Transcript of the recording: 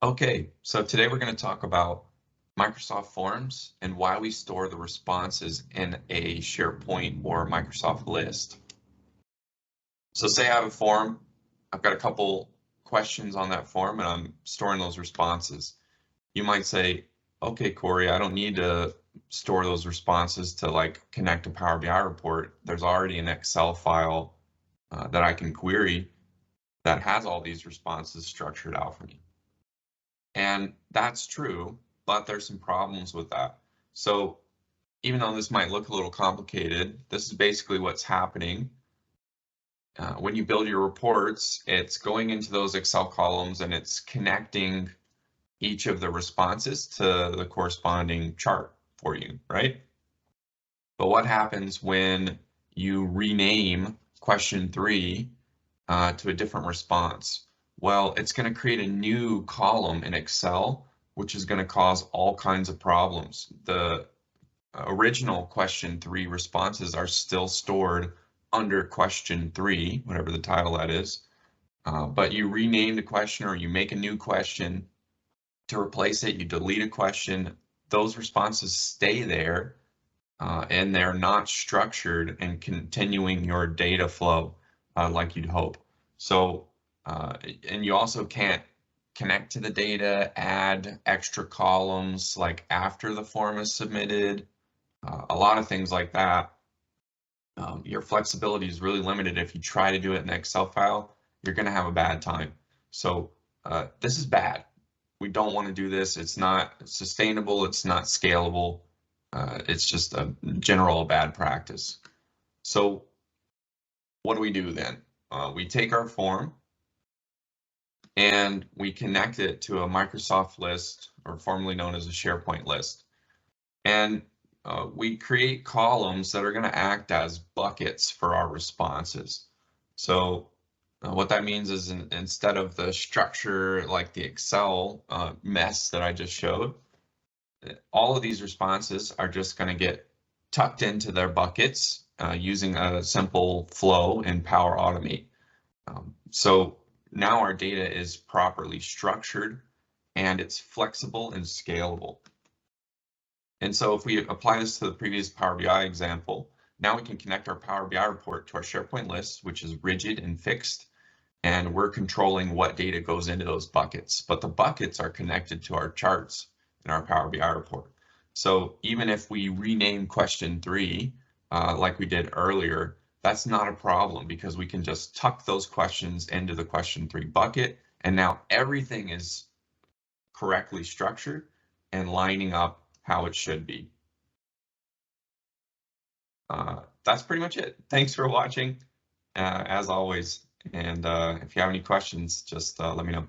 Okay, so today we're going to talk about Microsoft Forms and why we store the responses in a SharePoint or Microsoft list. So say I have a form, I've got a couple questions on that form and I'm storing those responses. You might say, okay, Corey, I don't need to store those responses to like connect a Power BI report. There's already an Excel file that I can query that has all these responses structured out for me. And that's true, but there's some problems with that. So even though this might look a little complicated, this is basically what's happening. When you build your reports, it's going into those Excel columns and it's connecting each of the responses to the corresponding chart for you, right? But what happens when you rename question 3 to a different response? Well, it's going to create a new column in Excel, which is going to cause all kinds of problems. The original question 3 responses are still stored under question 3, whatever the title that is. But you rename the question or you make a new question to replace it, you delete a question, those responses stay there and they're not structured and continuing your data flow like you'd hope. So, and you also can't connect to the data, add extra columns like after the form is submitted, a lot of things like that. Your flexibility is really limited. If you try to do it in an Excel file, you're going to have a bad time. So this is bad. We don't want to do this. It's not sustainable. It's not scalable. It's just a general bad practice. So what do we do then? We take our form and we connect it to a Microsoft list, or formerly known as a SharePoint list. And we create columns that are going to act as buckets for our responses. So what that means is instead of the structure like the Excel mess that I just showed, all of these responses are just going to get tucked into their buckets using a simple flow in Power Automate. So now our data is properly structured and it's flexible and scalable. And so if we apply this to the previous Power BI example, now we can connect our Power BI report to our SharePoint list, which is rigid and fixed, and we're controlling what data goes into those buckets. But the buckets are connected to our charts in our Power BI report. So even if we rename question 3, like we did earlier, that's not a problem because we can just tuck those questions into the question 3 bucket, and now everything is correctly structured and lining up how it should be. That's pretty much it. Thanks for watching, as always. And if you have any questions, just let me know.